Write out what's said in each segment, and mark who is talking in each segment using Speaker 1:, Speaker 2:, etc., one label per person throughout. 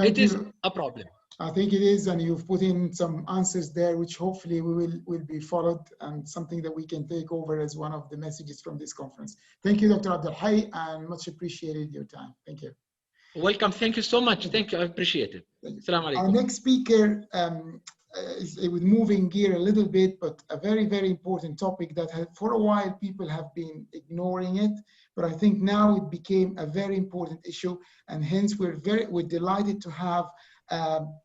Speaker 1: It is a problem.
Speaker 2: I think it is, and you've put in some answers there, which hopefully will be followed, and something that we can take over as one of the messages from this conference. Thank you, Dr. Abdul Hayy, and much appreciated your time. Thank you.
Speaker 1: Welcome. Thank you so much. Thank you. I appreciate it. Assalamu alaikum.
Speaker 2: Our next speaker is with moving gear a little bit, but a very, very important topic that for a while people have been ignoring it, but I think now it became a very important issue, and hence we're delighted to have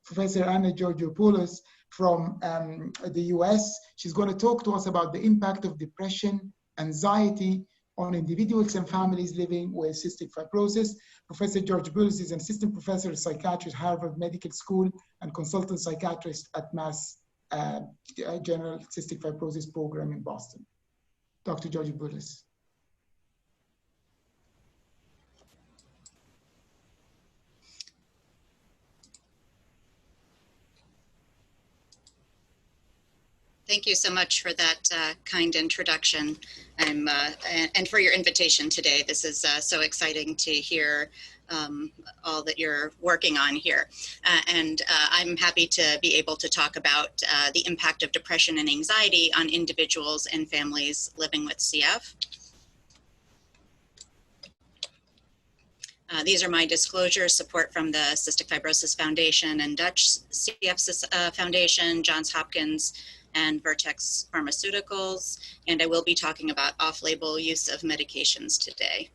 Speaker 2: Professor Anna Georgiopoulos from the US. She's going to talk to us about the impact of depression, anxiety on individuals and families living with cystic fibrosis. Professor Georgiopoulos is an assistant professor of psychiatry at Harvard Medical School and consultant psychiatrist at Mass General Cystic Fibrosis Program in Boston. Dr. Georgiopoulos.
Speaker 3: Thank you so much for that kind introduction and for your invitation today. This is so exciting to hear all that you're working on here. I'm happy to be able to talk about the impact of depression and anxiety on individuals and families living with CF. These are my disclosures: support from the Cystic Fibrosis Foundation and Dutch CF Foundation, Johns Hopkins, and Vertex Pharmaceuticals, and I will be talking about off-label use of medications today.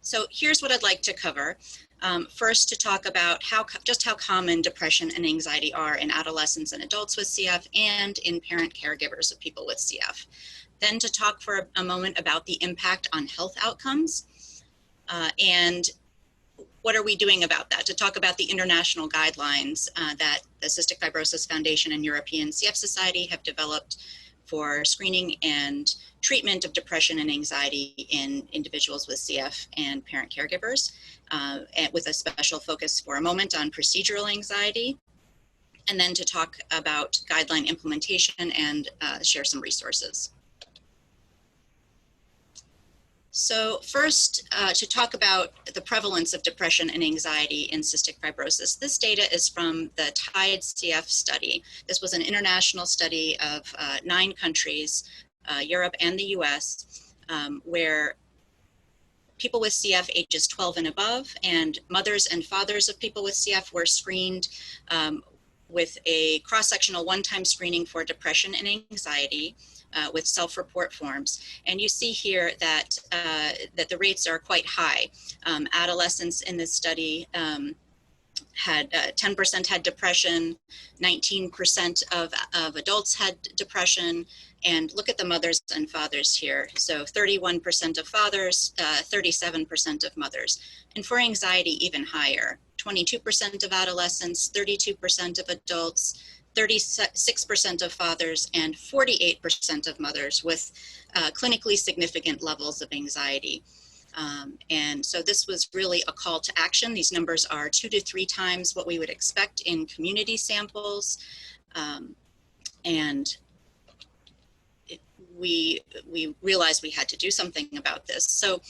Speaker 3: So here's what I'd like to cover. First, to talk about just how common depression and anxiety are in adolescents and adults with CF and in parent caregivers of people with CF. Then to talk for a moment about the impact on health outcomes and what are we doing about that? To talk about the international guidelines that the Cystic Fibrosis Foundation and European CF Society have developed for screening and treatment of depression and anxiety in individuals with CF and parent caregivers, and with a special focus for a moment on procedural anxiety, and then to talk about guideline implementation and share some resources. So first, to talk about the prevalence of depression and anxiety in cystic fibrosis. This data is from the TIDE CF study. This was an international study of 9 countries, Europe and the US, where people with CF ages 12 and above and mothers and fathers of people with CF were screened with a cross-sectional one-time screening for depression and anxiety with self-report forms. And you see here that, that the rates are quite high. Adolescents in this study had 10% had depression, 19% of adults had depression, and look at the mothers and fathers here. So 31% of fathers, 37% of mothers. And for anxiety, even higher, 22% of adolescents, 32% of adults, 36% of fathers, and 48% of mothers with clinically significant levels of anxiety. And so this was really a call to action. These numbers are 2 to 3 times what we would expect in community samples. And we realized we had to do something about this. So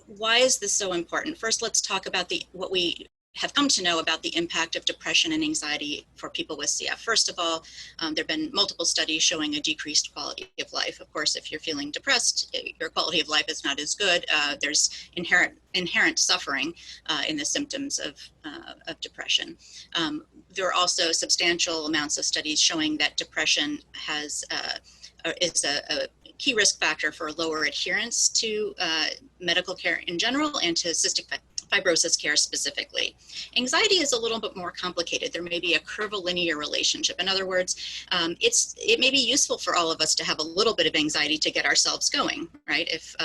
Speaker 3: why is this so important? First, let's talk about what we have come to know about the impact of depression and anxiety for people with CF. First of all, there have been multiple studies showing a decreased quality of life. Of course, if you're feeling depressed, your quality of life is not as good. There's inherent suffering in the symptoms of depression. There are also substantial amounts of studies showing that depression is a key risk factor for lower adherence to medical care in general and to cystic fibrosis care specifically. Anxiety is a little bit more complicated. There may be a curvilinear relationship. In other words, it may be useful for all of us to have a little bit of anxiety to get ourselves going, right? If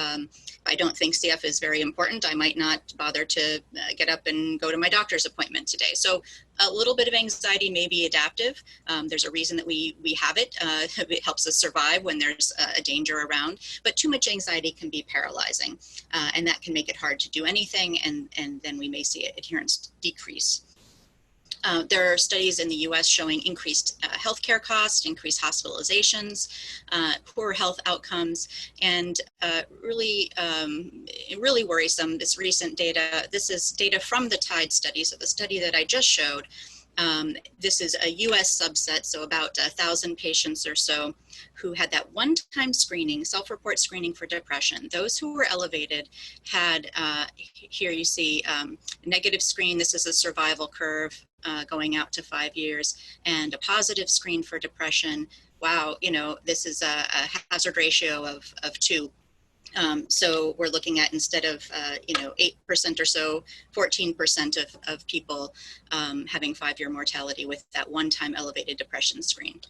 Speaker 3: I don't think CF is very important, I might not bother to get up and go to my doctor's appointment today. So a little bit of anxiety may be adaptive. There's a reason that we have it. It helps us survive when there's a danger around, but too much anxiety can be paralyzing, and that can make it hard to do anything, and then we may see adherence decrease. There are studies in the US showing increased healthcare costs, increased hospitalizations, poor health outcomes, and really worrisome, this recent data. This is data from the TIDE study, so the study that I just showed. This is a US subset, so about 1,000 patients or so who had that one-time screening, self-report screening for depression. Those who were elevated had, here you see negative screen. This is a survival curve going out to 5 years, and a positive screen for depression. Wow, you know, this is a hazard ratio of 2. So we're looking at, instead of, 8% or so, 14% of people having 5-year mortality with that one-time elevated depression screen.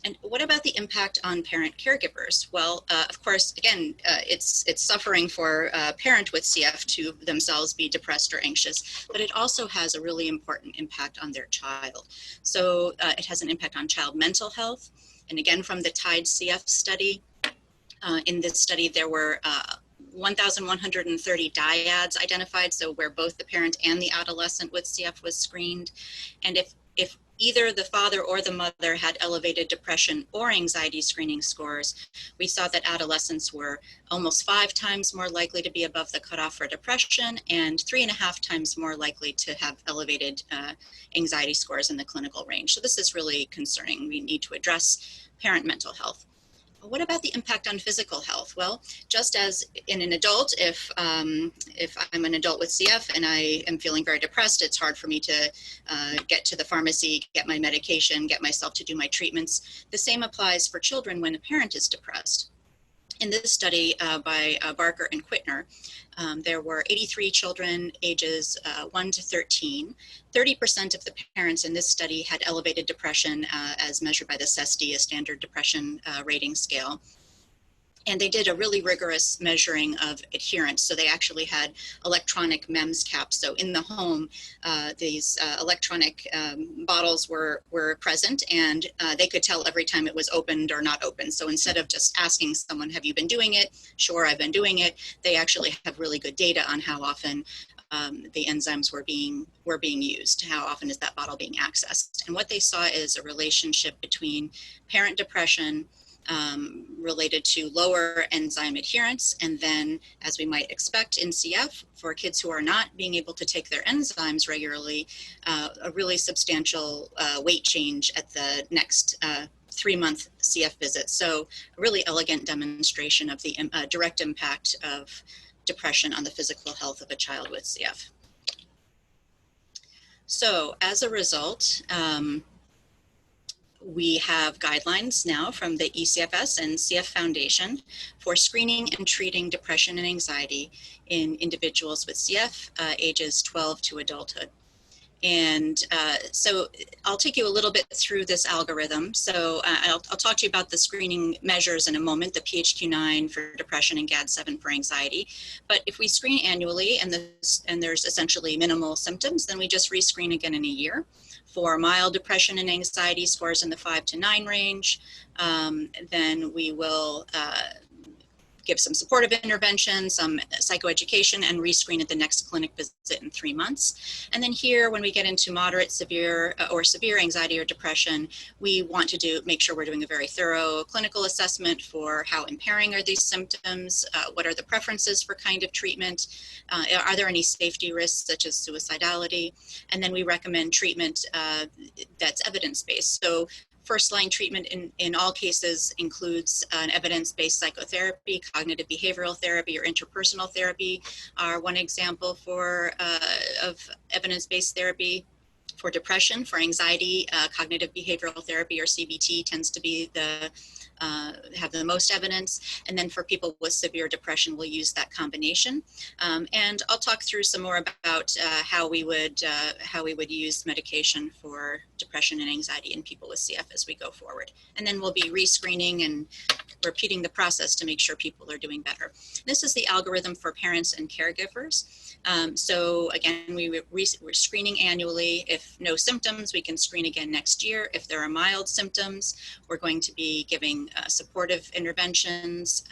Speaker 3: And what about the impact on parent caregivers? Well, of course, again, it's suffering for a parent with CF to themselves be depressed or anxious, but it also has a really important impact on their child. So it has an impact on child mental health. And again, from the TIDE CF study, in this study, there were 1,130 dyads identified, so where both the parent and the adolescent with CF was screened. And if either the father or the mother had elevated depression or anxiety screening scores, we saw that adolescents were almost 5 times more likely to be above the cutoff for depression and 3.5 times more likely to have elevated anxiety scores in the clinical range. So this is really concerning. We need to address parent mental health. What about the impact on physical health? Well, just as in an adult, if I'm an adult with CF and I am feeling very depressed, it's hard for me to get to the pharmacy, get my medication, get myself to do my treatments. The same applies for children when a parent is depressed. In this study by Barker and Quittner, there were 83 children ages 1 to 13. 30% of the parents in this study had elevated depression as measured by the SSD, a standard depression rating scale. And they did a really rigorous measuring of adherence. So they actually had electronic MEMS caps. So in the home, these electronic bottles were present, and they could tell every time it was opened or not opened. So instead of just asking someone, have you been doing it? Sure, I've been doing it. They actually have really good data on how often the enzymes were being used. How often is that bottle being accessed? And what they saw is a relationship between parent depression related to lower enzyme adherence, and then, as we might expect in CF, for kids who are not being able to take their enzymes regularly, a really substantial weight change at the next 3-month CF visit. So a really elegant demonstration of the direct impact of depression on the physical health of a child with CF. So as a result, we have guidelines now from the ECFS and CF Foundation for screening and treating depression and anxiety in individuals with CF ages 12 to adulthood. And so I'll take you a little bit through this algorithm. So I'll talk to you about the screening measures in a moment, the PHQ-9 for depression and GAD-7 for anxiety. But if we screen annually and there's essentially minimal symptoms, then we just rescreen again in a year. For mild depression and anxiety scores in the 5 to 9 range, then we will give some supportive intervention, some psychoeducation, and rescreen at the next clinic visit in 3 months. And then here, when we get into moderate, severe, or severe anxiety or depression, we want to make sure we're doing a very thorough clinical assessment for how impairing are these symptoms, what are the preferences for kind of treatment, are there any safety risks such as suicidality, and then we recommend treatment that's evidence-based. So first-line treatment in all cases includes an evidence-based psychotherapy, cognitive behavioral therapy, or interpersonal therapy are one example of evidence-based therapy. For depression, for anxiety, cognitive behavioral therapy, or CBT, tends to be have the most evidence. And then for people with severe depression, we'll use that combination. And I'll talk through some more about how we would use medication for depression and anxiety in people with CF as we go forward. And then we'll be rescreening and repeating the process to make sure people are doing better. This is the algorithm for parents and caregivers. So again, we're screening annually. If no symptoms, we can screen again next year. If there are mild symptoms, we're going to be giving supportive interventions.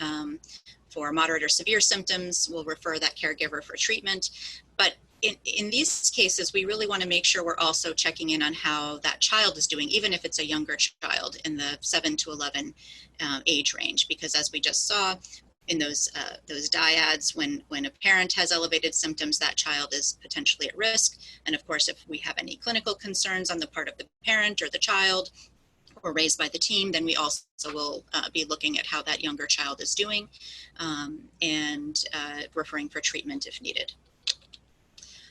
Speaker 3: For moderate or severe symptoms, we'll refer that caregiver for treatment. But in these cases, we really want to make sure we're also checking in on how that child is doing, even if it's a younger child in the 7 to 11 age range, because as we just saw in those dyads, when a parent has elevated symptoms, that child is potentially at risk. And of course, if we have any clinical concerns on the part of the parent or the child, or raised by the team, then we also will be looking at how that younger child is doing and referring for treatment if needed.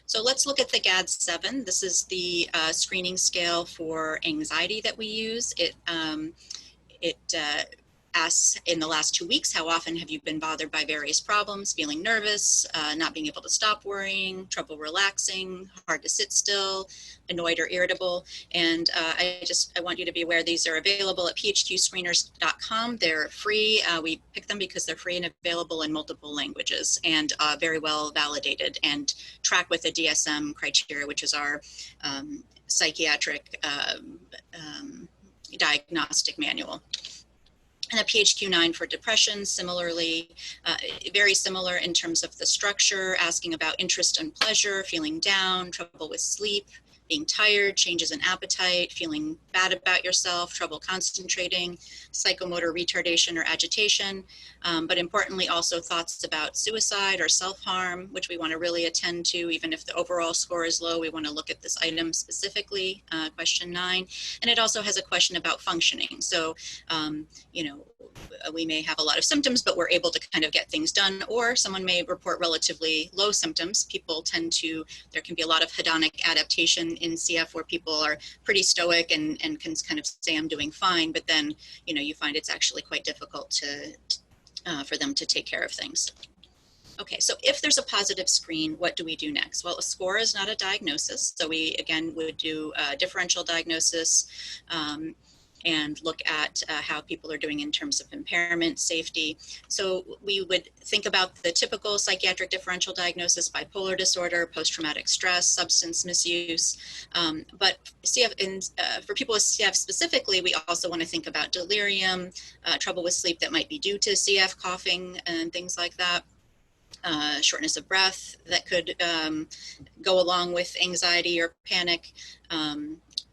Speaker 3: So let's look at the GAD-7. This is the screening scale for anxiety that we use. It asks, in the last 2 weeks, how often have you been bothered by various problems, feeling nervous, not being able to stop worrying, trouble relaxing, hard to sit still, annoyed or irritable. And I want you to be aware these are available at phqscreeners.com. They're free. We pick them because they're free and available in multiple languages and very well validated and track with the DSM criteria, which is our psychiatric diagnostic manual. And a PHQ-9 for depression, similarly, very similar in terms of the structure, asking about interest and pleasure, feeling down, trouble with sleep, being tired, changes in appetite, feeling bad about yourself, trouble concentrating, psychomotor retardation or agitation, but importantly also thoughts about suicide or self-harm, which we want to really attend to. Even if the overall score is low, we want to look at this item specifically, question 9. And it also has a question about functioning. So, you know, we may have a lot of symptoms, but we're able to kind of get things done, or someone may report relatively low symptoms. People tend to, there can be a lot of hedonic adaptation in CF where people are pretty stoic and can kind of say I'm doing fine, but then, you know, you find it's actually quite difficult to for them to take care of things. Okay, so if there's a positive screen, what do we do next? Well, a score is not a diagnosis. So we, again, would do a differential diagnosis and look at how people are doing in terms of impairment, safety. So we would think about the typical psychiatric differential diagnosis: bipolar disorder, post-traumatic stress, substance misuse. But CF, for people with CF specifically, we also want to think about delirium, trouble with sleep that might be due to CF, coughing, and things like that. Shortness of breath that could go along with anxiety or panic,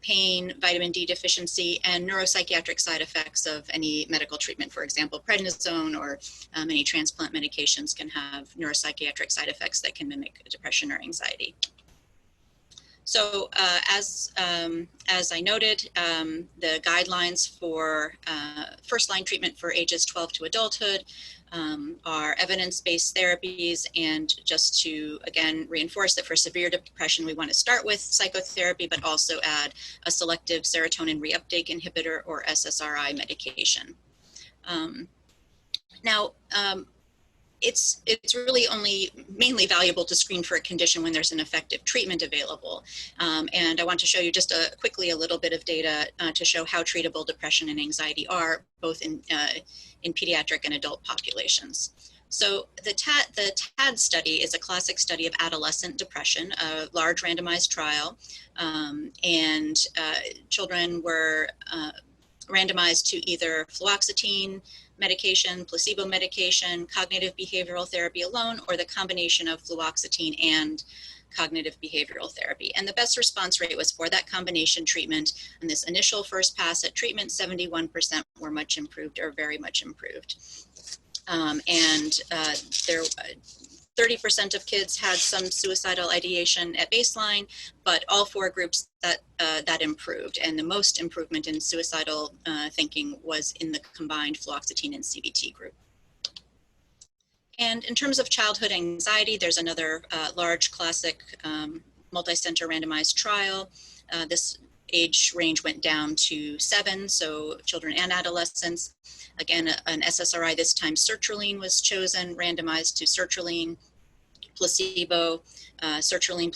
Speaker 3: pain, vitamin D deficiency, and neuropsychiatric side effects of any medical treatment. For example, prednisone or many transplant medications can have neuropsychiatric side effects that can mimic depression or anxiety. So as I noted, the guidelines for first-line treatment for ages 12 to adulthood are evidence-based therapies. And just to, again, reinforce that for severe depression, we want to start with psychotherapy, but also add a selective serotonin reuptake inhibitor or SSRI medication. It's really only mainly valuable to screen for a condition when there's an effective treatment available. And I want to show you just quickly a little bit of data to show how treatable depression and anxiety are, both in pediatric and adult populations. So the TAD study is a classic study of adolescent depression, a large randomized trial, and children were randomized to either fluoxetine medication, placebo medication, cognitive behavioral therapy alone, or the combination of fluoxetine and cognitive behavioral therapy. And the best response rate was for that combination treatment. And this initial first pass at treatment, 71% were much improved or very much improved. There 30% of kids had some suicidal ideation at baseline, but all 4 groups that improved. And the most improvement in suicidal thinking was in the combined fluoxetine and CBT group. And in terms of childhood anxiety, there's another large classic multi-center randomized trial. This age range went down to 7, so children and adolescents. Again, an SSRI, this time sertraline, was chosen, randomized to sertraline, placebo, sertraline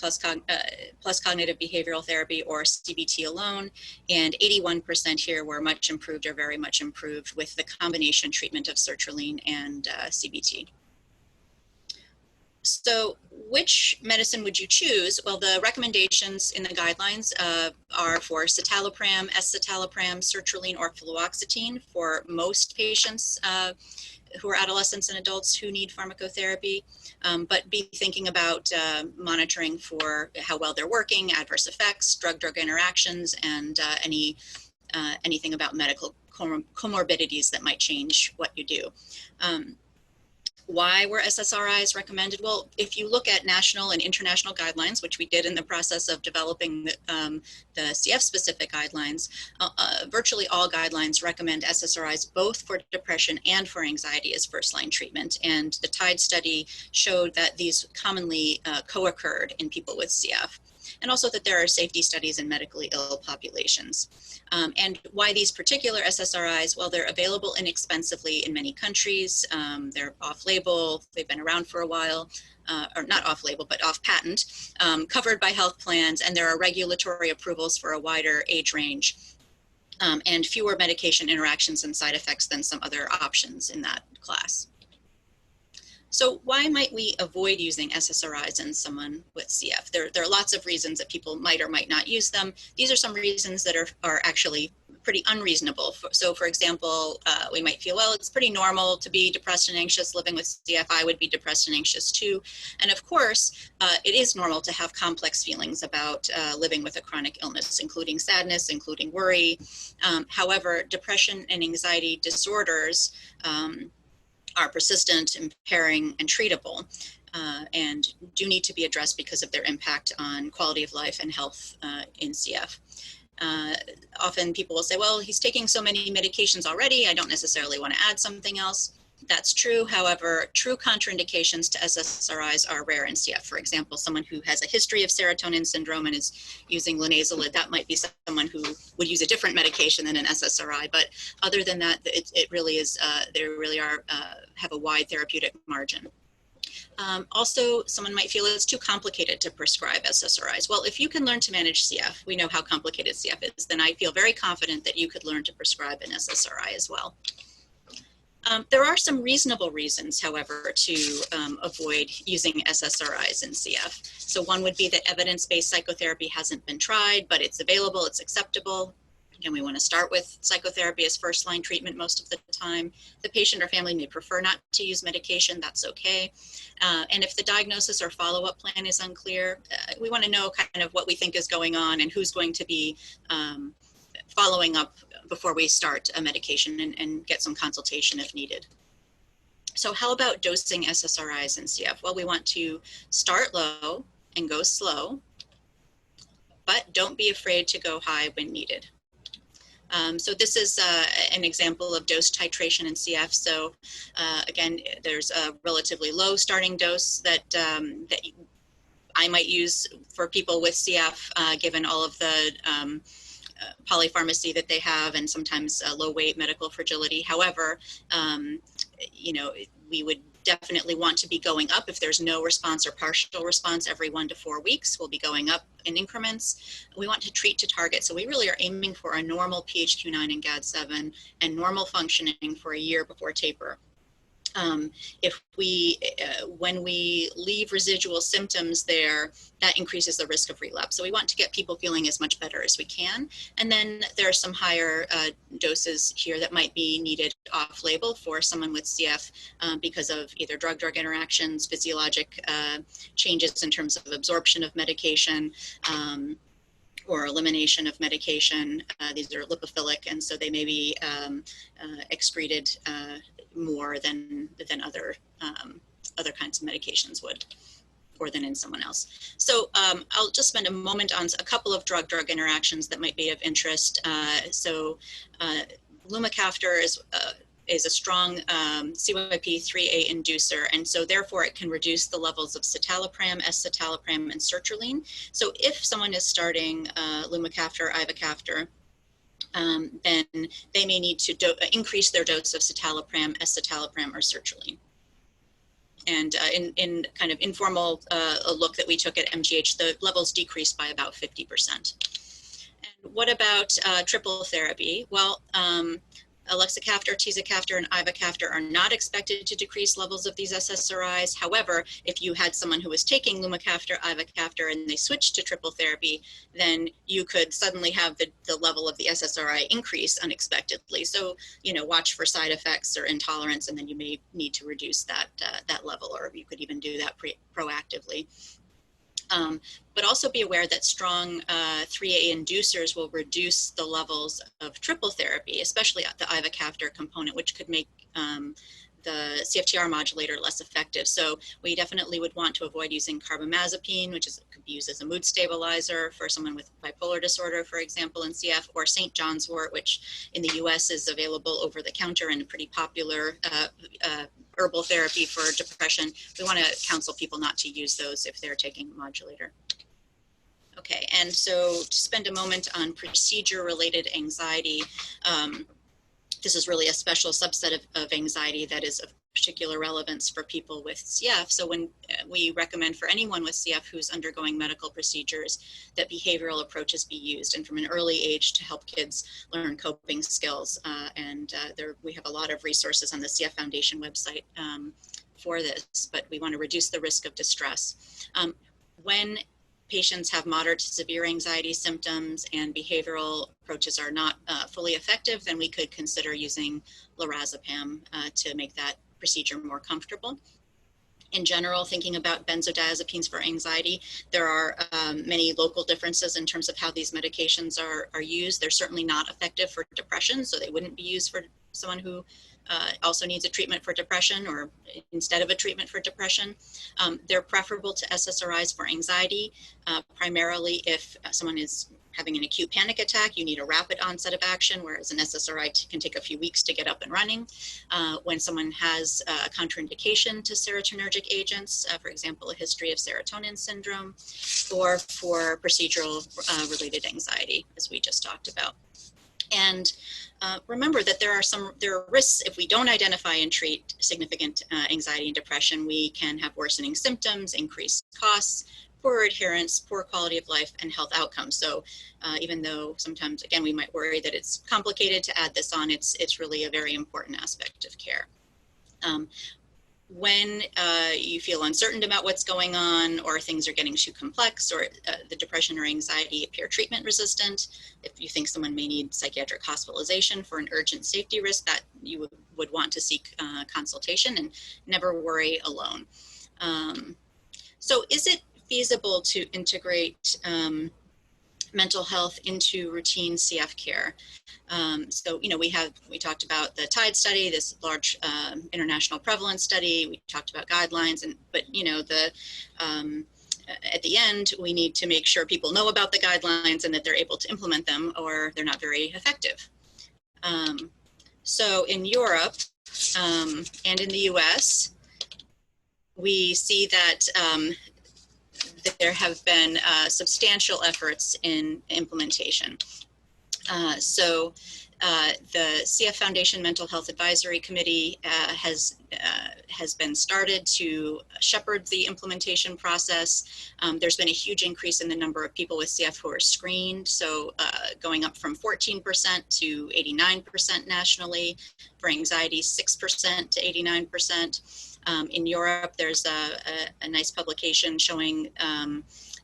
Speaker 3: plus cognitive behavioral therapy, or CBT alone. And 81% here were much improved or very much improved with the combination treatment of sertraline and CBT. So which medicine would you choose? Well, the recommendations in the guidelines are for citalopram, escitalopram, sertraline, or fluoxetine for most patients who are adolescents and adults who need pharmacotherapy, but be thinking about monitoring for how well they're working, adverse effects, drug-drug interactions, and anything about medical comorbidities that might change what you do. Why were SSRIs recommended? Well, if you look at national and international guidelines, which we did in the process of developing the CF-specific guidelines, virtually all guidelines recommend SSRIs both for depression and for anxiety as first-line treatment. And the TIDE study showed that these commonly co-occurred in people with CF. And also that there are safety studies in medically ill populations. And why these particular SSRIs? Well, they're available inexpensively in many countries. They're off-label, they've been around for a while, or not off-label, but off-patent, covered by health plans, and there are regulatory approvals for a wider age range, and fewer medication interactions and side effects than some other options in that class. So why might we avoid using SSRIs in someone with CF? There are lots of reasons that people might or might not use them. These are some reasons that are actually pretty unreasonable. So for example, we might feel, well, it's pretty normal to be depressed and anxious living with CF. I would be depressed and anxious too. And of course, it is normal to have complex feelings about living with a chronic illness, including sadness, including worry. However, depression and anxiety disorders are persistent, impairing, and treatable, and do need to be addressed because of their impact on quality of life and health in CF. Often people will say, well, he's taking so many medications already, I don't necessarily want to add something else. That's true. However, true contraindications to SSRIs are rare in CF. For example, someone who has a history of serotonin syndrome and is using linezolid, that might be someone who would use a different medication than an SSRI. But other than that, it really is, they really are, have a wide therapeutic margin. Also, someone might feel it's too complicated to prescribe SSRIs. Well, if you can learn to manage CF, we know how complicated CF is, then I feel very confident that you could learn to prescribe an SSRI as well. There are some reasonable reasons, however, to avoid using SSRIs in CF. So one would be that evidence-based psychotherapy hasn't been tried, but it's available, it's acceptable. Again, we want to start with psychotherapy as first-line treatment most of the time. The patient or family may prefer not to use medication, that's okay. And if the diagnosis or follow-up plan is unclear, we want to know kind of what we think is going on and who's going to be following up before we start a medication and get some consultation if needed. So how about dosing SSRIs in CF? Well, we want to start low and go slow, but don't be afraid to go high when needed. So this is an example of dose titration in CF. So again, there's a relatively low starting dose that I might use for people with CF, given all of the polypharmacy that they have and sometimes low weight medical fragility. However, you know, we would definitely want to be going up if there's no response or partial response every 1 to 4 weeks. We'll be going up in increments. We want to treat to target. So we really are aiming for a normal PHQ-9 and GAD-7 and normal functioning for a year before taper. If we, when we leave residual symptoms there, that increases the risk of relapse. So we want to get people feeling as much better as we can. And then there are some higher doses here that might be needed off-label for someone with CF because of either drug-drug interactions, physiologic changes in terms of absorption of medication, or elimination of medication. These are lipophilic, and so they may be excreted more than other kinds of medications would, or than in someone else. So I'll just spend a moment on a couple of drug-drug interactions that might be of interest. Lumacaftor is a strong CYP3A inducer, and so therefore it can reduce the levels of citalopram, escitalopram, and sertraline. So if someone is starting Lumacaftor, ivacaftor, then they may need to increase their dose of citalopram, escitalopram, or sertraline. And in kind of informal look that we took at MGH, the levels decreased by about 50%. And what about triple therapy? Well, Elexacaftor, tezacaftor, and ivacaftor are not expected to decrease levels of these SSRIs. However, if you had someone who was taking lumacaftor, ivacaftor, and they switched to triple therapy, then you could suddenly have the level of the SSRI increase unexpectedly. So, watch for side effects or intolerance, and then you may need to reduce that level, or you could even do that proactively. But also be aware that strong 3A inducers will reduce the levels of triple therapy, especially the ivacaftor component, which could make the CFTR modulator less effective. So we definitely would want to avoid using carbamazepine, which could be used as a mood stabilizer for someone with bipolar disorder, for example, in CF, or St. John's wort, which in the US is available over the counter and a pretty popular herbal therapy for depression. We want to counsel people not to use those if they're taking a modulator. Okay, and so to spend a moment on procedure-related anxiety, this is really a special subset of anxiety that is of particular relevance for people with CF. So when we recommend for anyone with CF who's undergoing medical procedures that behavioral approaches be used, and from an early age to help kids learn coping skills. We have a lot of resources on the CF Foundation website for this, but we want to reduce the risk of distress. When patients have moderate to severe anxiety symptoms and behavioral approaches are not fully effective, then we could consider using lorazepam to make that procedure more comfortable. In general, thinking about benzodiazepines for anxiety, there are many local differences in terms of how these medications are used. They're certainly not effective for depression, so they wouldn't be used for someone who also needs a treatment for depression or instead of a treatment for depression. They're preferable to SSRIs for anxiety, primarily if someone is having an acute panic attack, you need a rapid onset of action, whereas an SSRI can take a few weeks to get up and running. When someone has a contraindication to serotonergic agents, for example, a history of serotonin syndrome, or for procedural related anxiety, as we just talked about. And remember that there are risks if we don't identify and treat significant anxiety and depression. We can have worsening symptoms, increased costs, poor adherence, poor quality of life, and health outcomes. So even though sometimes, again, we might worry that it's complicated to add this on, it's really a very important aspect of care. When you feel uncertain about what's going on, or things are getting too complex, or the depression or anxiety appear treatment resistant, if you think someone may need psychiatric hospitalization for an urgent safety risk, that you would want to seek consultation, and never worry alone. So is it feasible to integrate mental health into routine CF care? So, we talked about the TIDE study, this large international prevalence study. We talked about guidelines, but at the end, we need to make sure people know about the guidelines and that they're able to implement them, or they're not very effective. So in Europe and in the US, we see that there have been substantial efforts in implementation. The CF Foundation Mental Health Advisory Committee has been started to shepherd the implementation process. There's been a huge increase in the number of people with CF who are screened, so going up from 14% to 89% nationally. For anxiety, 6% to 89%. In Europe, there's a nice publication showing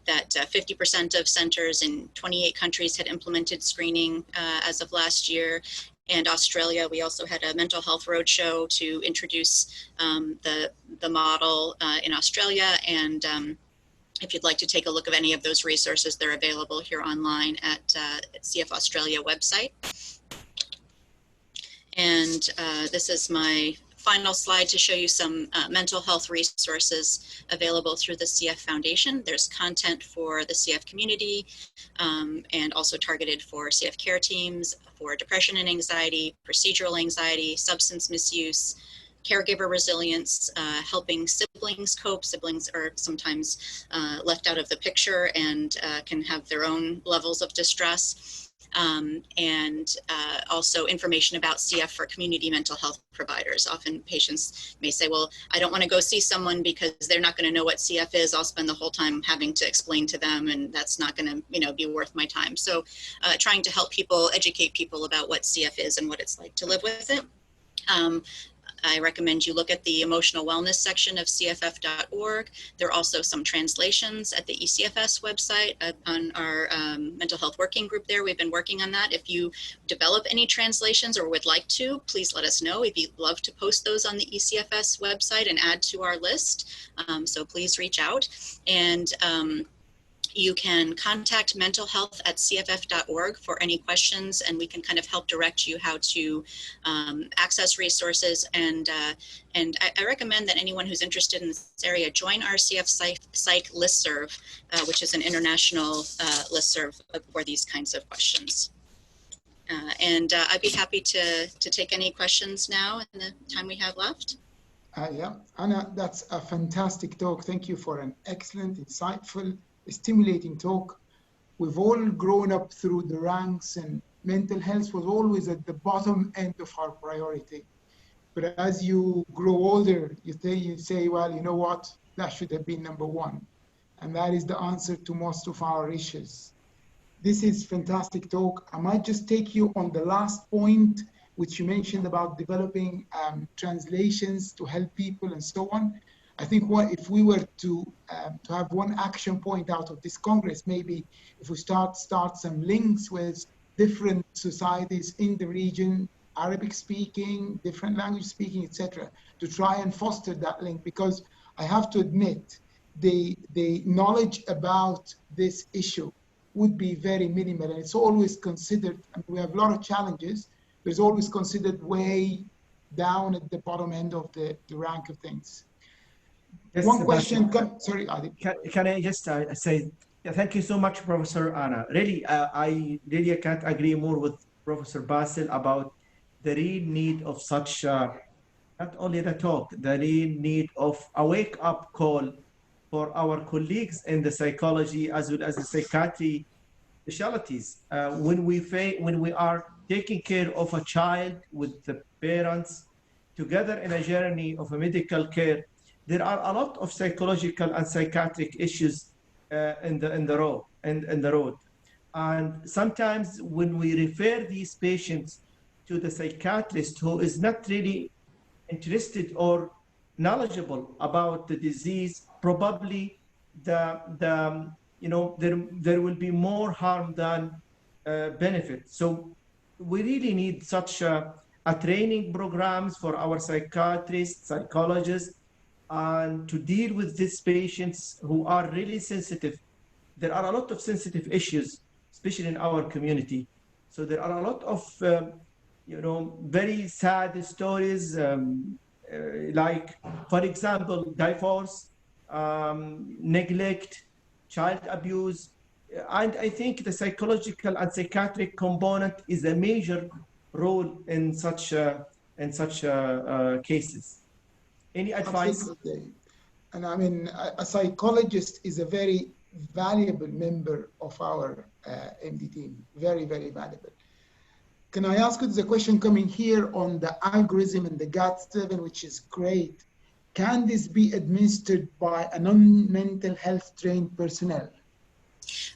Speaker 3: that 50% of centers in 28 countries had implemented screening as of last year. And Australia, we also had a mental health roadshow to introduce the model in Australia. And if you'd like to take a look at any of those resources, they're available here online at CF Australia website. And this is my final slide to show you some mental health resources available through the CF Foundation. There's content for the CF community and also targeted for CF care teams for depression and anxiety, procedural anxiety, substance misuse, caregiver resilience, helping siblings cope. Siblings are sometimes left out of the picture and can have their own levels of distress. and also information about CF for community mental health providers. Often patients may say, well, I don't want to go see someone because they're not going to know what CF is. I'll spend the whole time having to explain to them, and that's not going to, be worth my time. So trying to help people, educate people about what CF is and what it's like to live with it. I recommend you look at the emotional wellness section of cff.org. There are also some translations at the ECFS website on our mental health working group there. We've been working on that. If you develop any translations or would like to, please let us know. We'd love to post those on the ECFS website and add to our list. So please reach out. And you can contact mentalhealth@cff.org for any questions, and we can kind of help direct you how to access resources. And I recommend that anyone who's interested in this area join our CF Psych listserv, which is an international listserv for these kinds of questions. And I'd be happy to take any questions now in the time we have left.
Speaker 2: Yeah, Anna, that's a fantastic talk. Thank you for an excellent, insightful, stimulating talk. We've all grown up through the ranks, and mental health was always at the bottom end of our priority. But as you grow older, you say, well, you know what, that should have been number one. And that is the answer to most of our issues. This is fantastic talk. I might just take you on the last point, which you mentioned about developing translations to help people and so on. I think if we were to have one action point out of this Congress, maybe if we start some links with different societies in the region, Arabic speaking, different language speaking, etc., to try and foster that link, because I have to admit the knowledge about this issue would be very minimal, and it's always considered, we have a lot of challenges, but it's always considered way down at the bottom end of the rank of things.
Speaker 4: Yes,
Speaker 2: one question, sorry, Adi.
Speaker 4: Can I just say, thank you so much, Professor Anna. Really, I really can't agree more with Professor Basil about the real need of such, not only the talk, the real need of a wake-up call for our colleagues in the psychology as well as the psychiatry specialties. When we are taking care of a child with the parents together in a journey of a medical care, there are a lot of psychological and psychiatric issues in the road. And sometimes when we refer these patients to the psychiatrist who is not really interested or knowledgeable about the disease, probably there will be more harm than benefit. So we really need such a training programs for our psychiatrists, psychologists, and to deal with these patients who are really sensitive. There are a lot of sensitive issues, especially in our community. So there are a lot of, very sad stories, like, for example, divorce, neglect, child abuse. And I think the psychological and psychiatric component is a major role in such cases. Any advice?
Speaker 2: Absolutely. And I mean, a psychologist is a very valuable member of our MD team. Very, very valuable. Can I ask you, there's a question coming here on the algorithm and the GAT7, which is great. Can this be administered by a non-mental health trained personnel?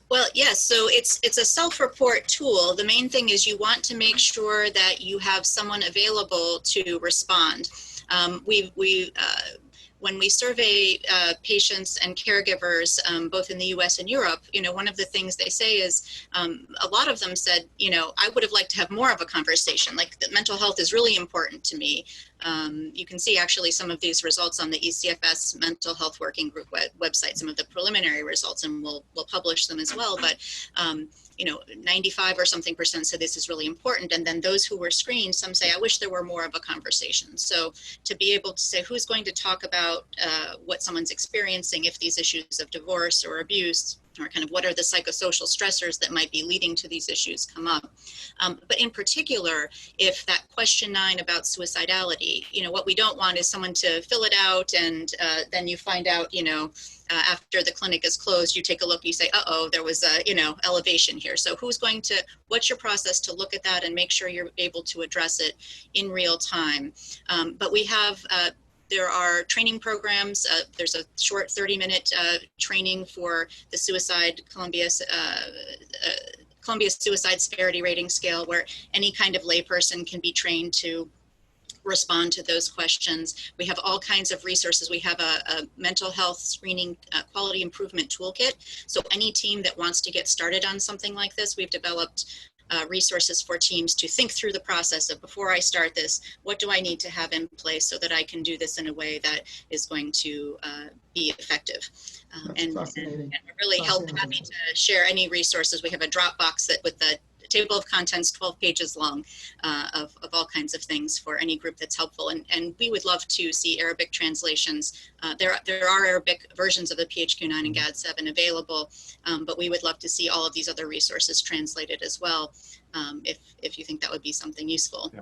Speaker 3: Well, yes, so it's a self-report tool. The main thing is you want to make sure that you have someone available to respond. When we survey patients and caregivers, both in the US and Europe, one of the things they say is a lot of them said, I would have liked to have more of a conversation, like that mental health is really important to me. You can see actually some of these results on the ECFS Mental Health Working Group website, some of the preliminary results, and we'll publish them as well. But 95 or something % said this is really important. And then those who were screened, some say, I wish there were more of a conversation. So to be able to say who's going to talk about what someone's experiencing, if these issues of divorce or abuse, or kind of what are the psychosocial stressors that might be leading to these issues come up. But in particular, if that question 9 about suicidality, what we don't want is someone to fill it out and then you find out, after the clinic is closed, you take a look, you say, uh-oh, there was a, elevation here. So what's your process to look at that and make sure you're able to address it in real time? But we have, there are training programs. There's a short 30-minute training for the Columbia Suicide Severity Rating Scale, where any kind of layperson can be trained to respond to those questions. We have all kinds of resources. We have a mental health screening quality improvement toolkit. So any team that wants to get started on something like this, we've developed resources for teams to think through the process of, before I start this, what do I need to have in place so that I can do this in a way that is going to be effective. And we're really happy to share any resources. We have a Dropbox with the table of contents, 12 pages long, of all kinds of things for any group that's helpful. And we would love to see Arabic translations. There are Arabic versions of the PHQ-9 and GAD-7 available, but we would love to see all of these other resources translated as well, if you think that would be something useful.
Speaker 2: Yeah.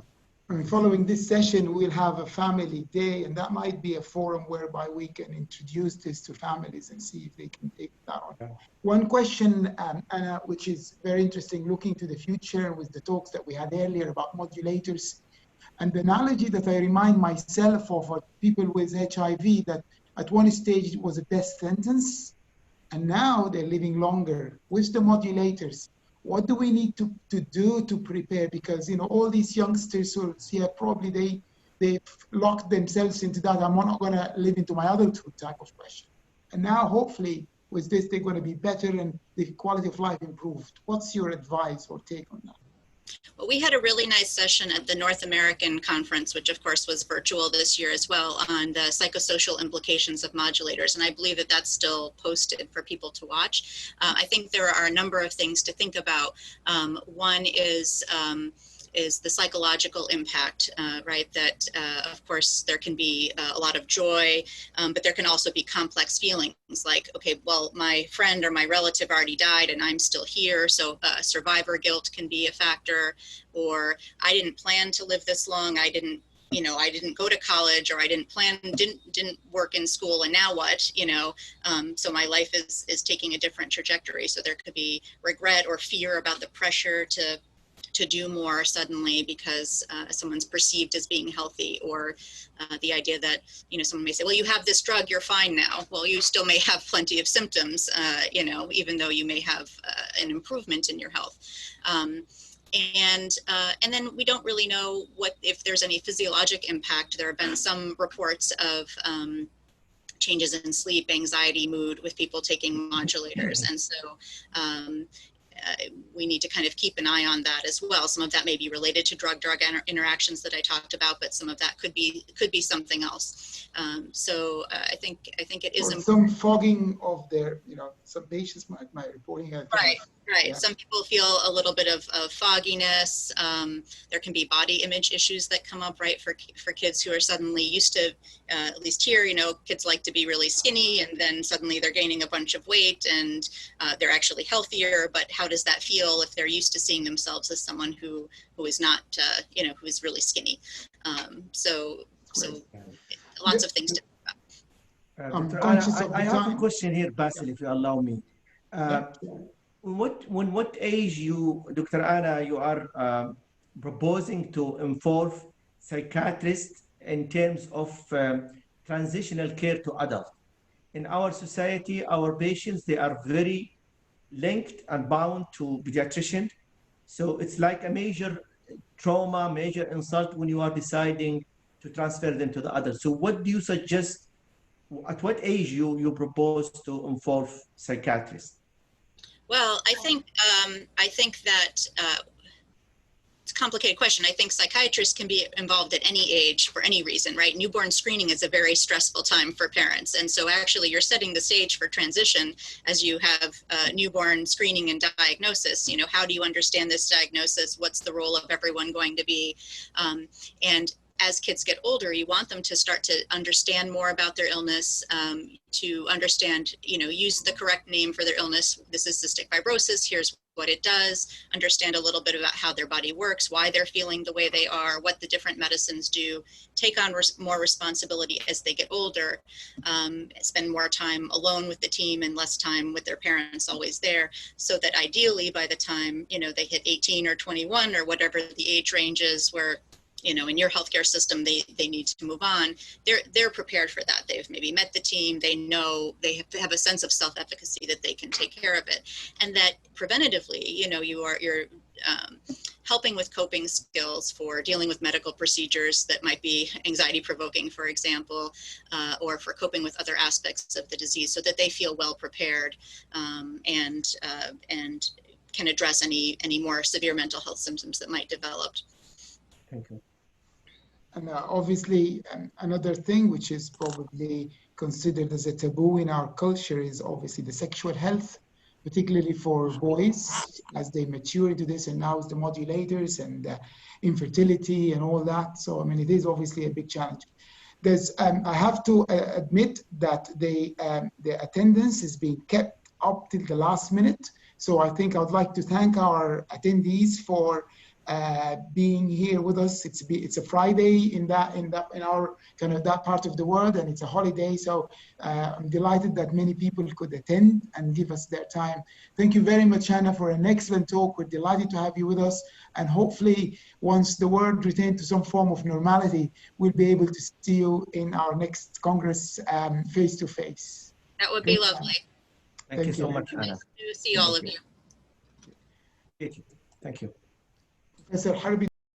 Speaker 2: Following this session, we'll have a family day, and that might be a forum whereby we can introduce this to families and see if they can take that on. Yeah. One question, Anna, which is very interesting, looking to the future with the talks that we had earlier about modulators, and the analogy that I remind myself of for people with HIV, that at one stage it was a death sentence, and now they're living longer. With the modulators, what do we need to do to prepare? Because, all these youngsters who see probably they've locked themselves into that. I'm not going to live into my adulthood type of question. And now, hopefully, with this, they're going to be better and the quality of life improved. What's your advice or take on that?
Speaker 3: Well, we had a really nice session at the North American conference, which of course was virtual this year as well, on the psychosocial implications of modulators. And I believe that that's still posted for people to watch. I think there are a number of things to think about. One is the psychological impact, right? That, of course, there can be a lot of joy, but there can also be complex feelings like, okay, well, my friend or my relative already died and I'm still here. So survivor guilt can be a factor, or I didn't plan to live this long. I didn't go to college, or I didn't work in school, and now what, so my life is taking a different trajectory. So there could be regret or fear about the pressure to do more suddenly because someone's perceived as being healthy, or the idea that, someone may say, well, you have this drug, you're fine now. Well, you still may have plenty of symptoms, even though you may have an improvement in your health. And then we don't really know if there's any physiologic impact. There have been some reports of changes in sleep, anxiety, mood with people taking modulators. And so we need to kind of keep an eye on that as well. Some of that may be related to drug-drug interactions that I talked about, but some of that could be something else. So I think it is important.
Speaker 2: Some fogging of their, some patients might reporting.
Speaker 3: Right.
Speaker 2: Yeah.
Speaker 3: Some people feel a little bit of fogginess. There can be body image issues that come up, right, for kids who are suddenly used to, at least here, kids like to be really skinny, and then suddenly they're gaining a bunch of weight and they're actually healthier. But how does that feel if they're used to seeing themselves as someone who is not, who is really skinny? So lots of things to think
Speaker 4: about. I have a question here, Basil, if you allow me. What age Dr. Anna, you are proposing to involve psychiatrists in terms of transitional care to adult? In our society, our patients, they are very linked and bound to pediatrician. So it's like a major trauma, major insult when you are deciding to transfer them to the adult. So what do you suggest, at what age you propose to involve psychiatrists?
Speaker 3: Well, I think that it's a complicated question. I think psychiatrists can be involved at any age for any reason, right? Newborn screening is a very stressful time for parents. And so actually you're setting the stage for transition as you have newborn screening and diagnosis. How do you understand this diagnosis? What's the role of everyone going to be? And as kids get older, you want them to start to understand more about their illness, to understand, use the correct name for their illness. This is cystic fibrosis. Here's what it does, understand a little bit about how their body works, why they're feeling the way they are, what the different medicines do, take on more responsibility as they get older, spend more time alone with the team and less time with their parents always there, so that ideally by the time, they hit 18 or 21 or whatever the age range is where, in your healthcare system, they need to move on. They're prepared for that. They've maybe met the team. They know they have a sense of self-efficacy that they can take care of it, and that preventatively, you're helping with coping skills for dealing with medical procedures that might be anxiety-provoking, for example, or for coping with other aspects of the disease, so that they feel well prepared and can address any more severe mental health symptoms that might develop.
Speaker 4: Thank you.
Speaker 2: And obviously, another thing which is probably considered as a taboo in our culture is obviously the sexual health, particularly for boys as they mature into this, and now it's the modulators and infertility and all that. So, I mean, it is obviously a big challenge. There's, I have to admit that the attendance is being kept up till the last minute. So I think I would like to thank our attendees for being here with us. It's a Friday in our kind of that part of the world, and it's a holiday. So I'm delighted that many people could attend and give us their time. Thank you very much, Hannah, for an excellent talk. We're delighted to have you with us, and hopefully once the world returns to some form of normality, we'll be able to see you in our next Congress face to face.
Speaker 3: That would be lovely.
Speaker 4: Thank you so much, Hannah.
Speaker 3: Nice to see all of you.
Speaker 4: Thank you.
Speaker 2: Professor Harbi.